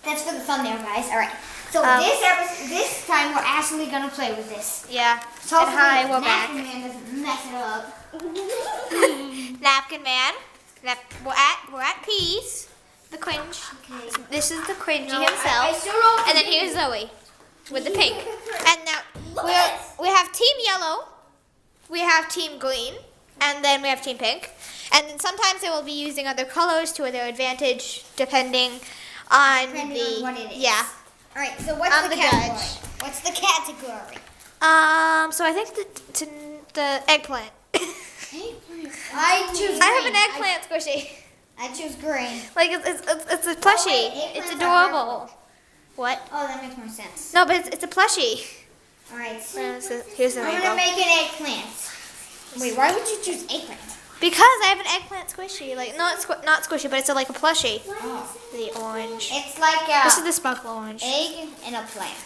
That's for the thumbnail, guys. All right. So this time we're actually gonna play with this. Yeah. So and hi, we're back. Napkin Man doesn't mess it up. Napkin Man. We're at Peace. The cringe. Okay. This is the cringy No, himself. I still don't And then here's Zoe with the pink. And now we have Team Yellow, we have Team Green, and then we have Team Pink. And then sometimes they will be using other colors to their advantage, depending on what it is. Yeah. All right. So what's I'm the the category? judge. What's the category? So I think the eggplant. I choose. I have an eggplant squishy. I choose green. Like it's a plushie. wait, It's eggplants adorable. What? Oh, that makes more sense. No, but it's a plushie. All right. Here's the I'm rainbow. gonna make an eggplant. Wait, why would you choose eggplant? Because I have an eggplant squishy, like not squishy, but it's like a plushie. Oh. The orange. It's like This a is the sparkle orange. egg and a plant.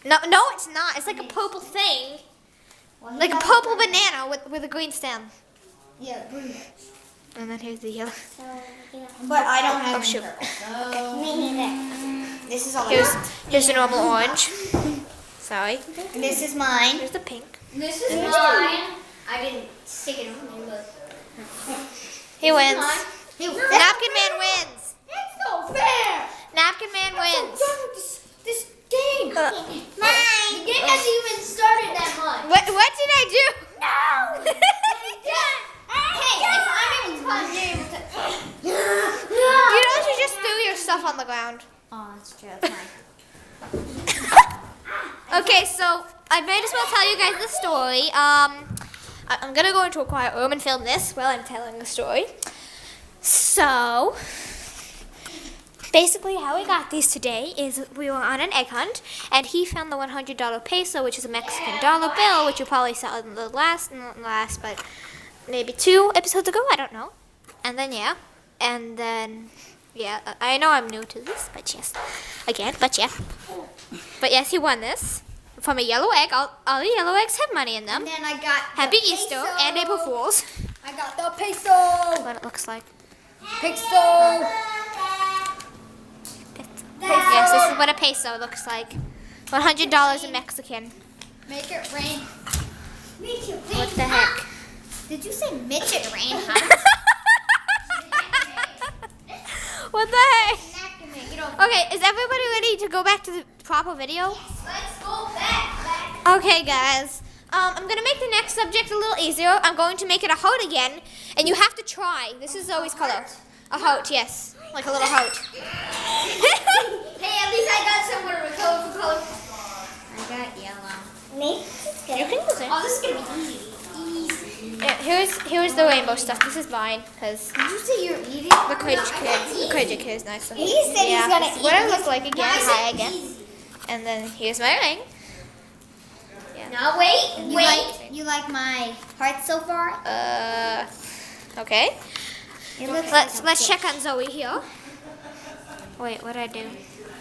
No, it's not. It's like a purple thing, Well, like a purple banana with a green stem. Yeah, green. And then here's the yellow. But I don't have Oh, any shoot. purple. So me neither. This is all I Here's the normal orange. Sorry. got. This is mine. Here's the pink. This is mine. I didn't stick it on me, but He wins. Hey, Napkin Man wins. That's no fair. Napkin Man wins. This game. Mine. The game hasn't even started that much. What did I do? No. Hey, if I'm able to climb, you're able to. You know you just threw your stuff on the ground. Oh, that's true. That's mine. Okay, so I might as well tell you guys the story. I'm gonna go into a quiet room and film this while I'm telling the story. So, basically how we got these today is we were on an egg hunt, and he found the $100 peso, which is a Mexican dollar bill, which you probably saw in the not last, but maybe 2 episodes ago, I don't know. And then, I know I'm new to this, but yes. But yes, he won this from a yellow egg. All the yellow eggs have money in them. And then I got Happy the Easter peso. and April Fools. I got the peso. What it looks like. Peso. Yes, this is what a peso looks like. $100 in Mexican. Make it rain. Make it rain. What the heck? Did you say Mitch it rain, huh? What the heck? Get over. Okay, is everybody ready to go back to the proper video? Let's go back. Okay, guys. I'm gonna make the next subject a little easier. I'm going to make it a heart again, and you have to try. This is Zoe's color. A heart, yes, like a little heart. Hey, at least I got somewhere with colorful color. I got yellow. Me? You can use it. Oh, this is gonna be easy. Easy. Yeah, here's the rainbow stuff. This is mine, cause Did you say you're eating? the crazy kid is nice. He said he's gonna this is eat. what I look like again. No, I said Hi again. easy. And then here's my ring. Yeah. No, wait. You like my heart so far? Okay. It looks Let's check on Zoe here. Wait, what'd I do?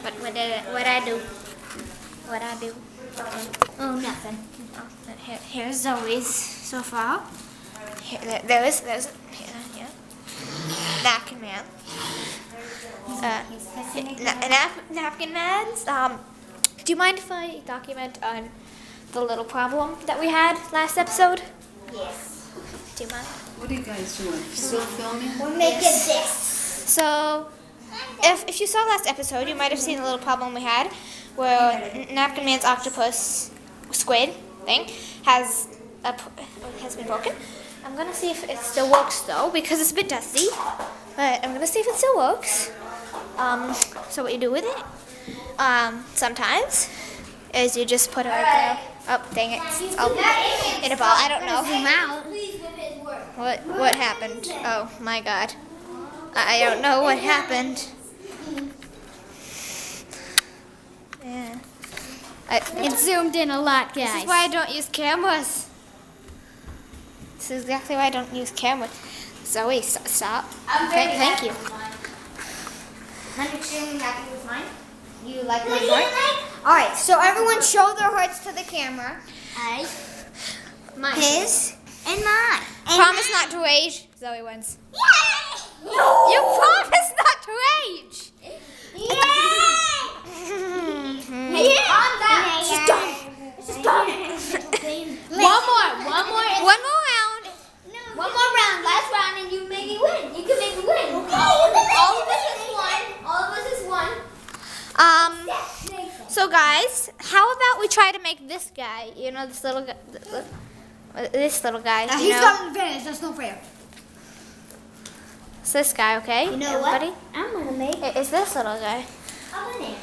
What I do? Oh, nothing. Oh, here's Zoe's so far. There's yeah. Napkin Man. Napkin Man's. Do you mind if I document on the little problem that we had last episode? Yes. Do you mind? What are you guys doing? Still filming? We're making this. So, if you saw last episode, you might have seen the little problem we had, where Napkin Man's octopus squid thing has been broken. I'm gonna see if it still works though, because it's a bit dusty. But I'm gonna see if it still works. So what you do with it, sometimes, is you just put it like there. Oh, dang it! It's all in a ball. I don't know. Zoom out. What happened? Oh my God! I don't know what happened. Yeah. It zoomed in a lot, guys. This is why I don't use cameras. This is exactly why I don't use cameras. Zoe, stop. Thank you. 100% happy with mine. You like my heart? All right, so everyone show their hearts to the camera. Mine. His and mine. And Promise not to rage. Zoe wins. Yay! No! You promise not to rage. Yay! So guys, how about we try to make this guy? You know, this little guy. This little guy. You He's know? got an advantage. That's not fair. It's this guy, okay? You know Everybody? what? I'm gonna make It's this little guy. a banana.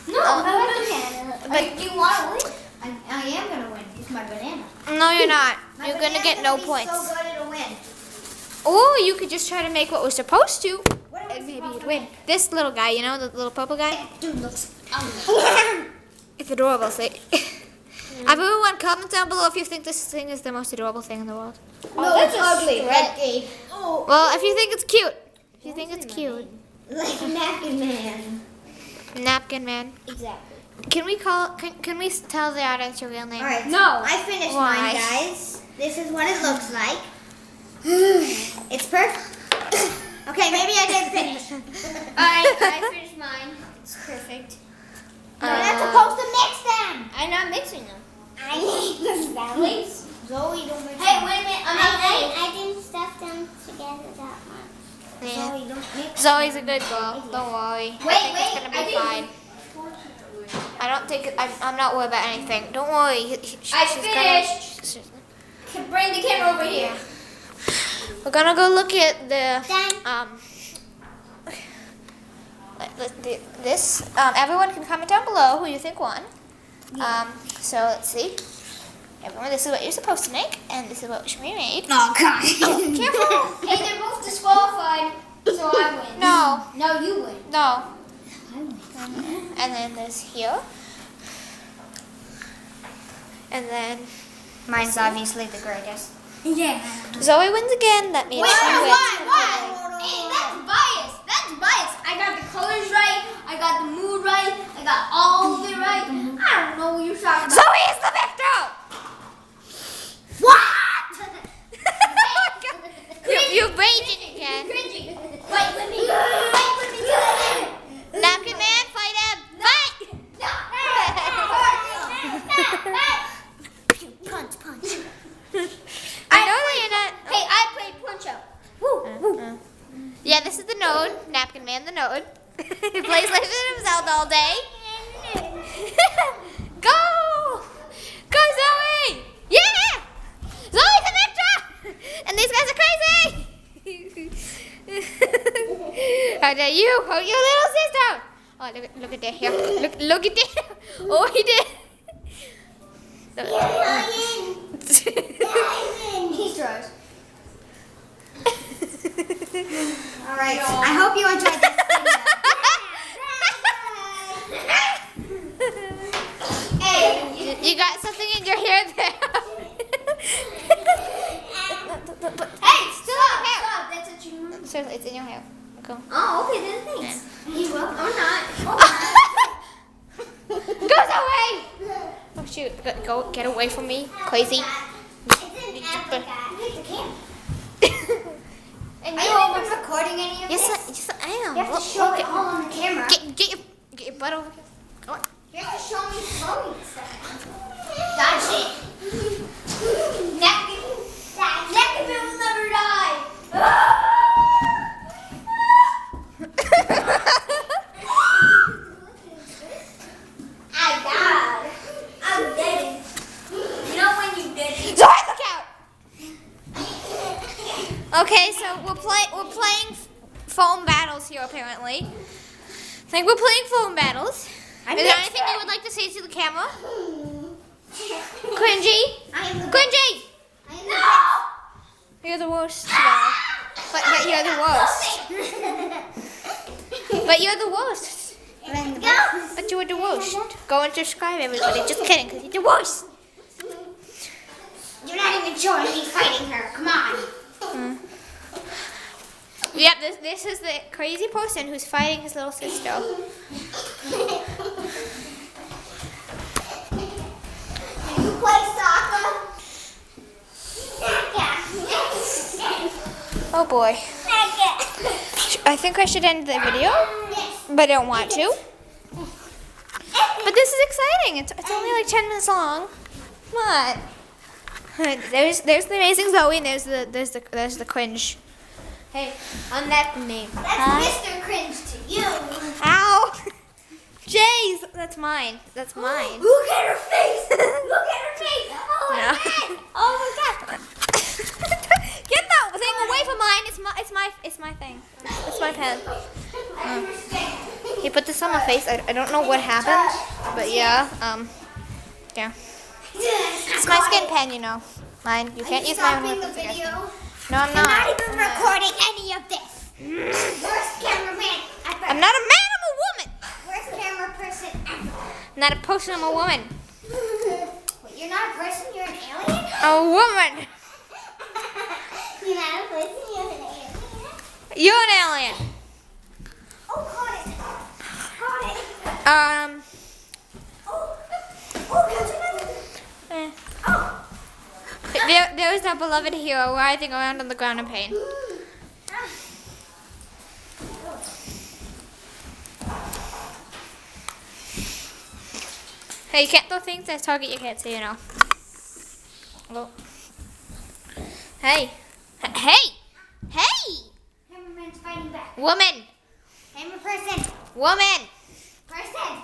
No, I want a banana. But you want to win? I am gonna win. It's my banana. No, you're not. My You're gonna banana's get no be points. So good it'll win. Or you could just try to make what we're supposed to, What are we and maybe supposed you'd to win. make? This little guy, you know, the little purple guy. That dude looks ugly. It's adorable. See. Everyone, comment down below if you think this thing is the most adorable thing in the world. No, it's ugly. Red Oh, Well, if you think it's cute. If you think it's cute. like a napkin man. Napkin man. Exactly. Can we tell the audience your real name? All right. No. I finished Why? mine, guys. This is what it looks like. It's perfect. Okay, maybe I didn't finish. I finished mine. It's perfect. You're not supposed to mix them. I'm not mixing them. I need the salads. Zoe, don't mix them. Hey, wait a minute. I didn't stuff them together that much. Yeah. Zoe, don't mix Zoe's a good girl. Don't worry. I think it's gonna be fine. I don't think I'm not worried about anything. Don't worry. I finished. Bring the camera over here. We're gonna go look at the Done. this. Everyone can comment down below who you think won. So let's see. Everyone, this is what you're supposed to make, and this is what should be made. Oh, God. Careful. Hey, they're both disqualified, so I win. No. No, you win. No. I win. And then there's here. And then Mine's obviously the greatest. Yeah. Zoe wins again. That means she wins. Why? Hey, that's bias. That's bias. I got the colors right. I got the mood right. I got all of it right. I don't know what you're talking about. Zoe is the victor! What? You're raging again. Cringy. Fight with me. Fight with me to the end. Napkin man, fight him. Fight! Punch, punch. I know that you're not. Hey, I played punch up. Woo. Yeah, this is the node. Napkin man, the node. He plays Legend of Zelda all day. Go! Go, Zoe! Yeah! Zoe's the victor! And these guys are crazy! How dare you? Oh, your little sister! Oh, look at that here. Look at that. Oh, he did. He throws. All right. I hope you enjoyed this video. Hey, You got something in your hair there. hey, stop! That's what you want. Seriously, it's in your hair. Go. Oh, okay, then thanks. You will. I'm not. Go away! Oh shoot! Go get away from me, crazy. And you are you recording any of Yes, this? I am. You have to show it all on the camera. Get your butt over here. Come on. You have to show me throwing stuff. That's it. Napkin will never die. I died. I'm dead. You know when you did it? Zoe, look out! Okay, so we're playing foam battles here apparently. I think we're playing foam battles. Is there anything you would like to say to the camera? Cringy? I am the Cringy! No! You're the worst. But you're the worst. But you're the worst. But you're the worst. Go and subscribe, everybody. Just kidding, because you're the worst. You're not even showing me fighting her. Come on. Yep, this is the crazy person who's fighting his little sister. You play soccer? Oh boy. I think I should end the video, but I don't want to. But this is exciting. It's only like 10 minutes long. Come on. There's the amazing Zoe, and there's the cringe. Hey, I'm that name. That's Mr. Cringe to you. Ow! Jeez. that's mine. That's mine. Look at her face! Look at her face! Oh my Yeah. god! Oh my god! Get that thing away from mine. It's my thing. It's my pen. He put this on my face. I don't know what happened, but yeah. Yeah. It's my skin pen, you know. Mine. You can't use my own Stopping the weapons against me. video. No, I'm I'm not not. even recording any of this. Worst cameraman ever. I'm not a man. I'm a woman. Worst camera person ever. I'm not a person. I'm a woman. Wait, you're not a person, you're an alien? A woman. You're not a person, you're an alien. You're an alien. Oh, got it. Got it. Oh, catch another. Eh. Oh. There is our beloved hero writhing around on the ground in pain. Hey, you can't throw things that target your head, so you know. Oh. Hey. Hey! Hey! Cameraman's fighting back. Woman! Camera person. Woman! Person.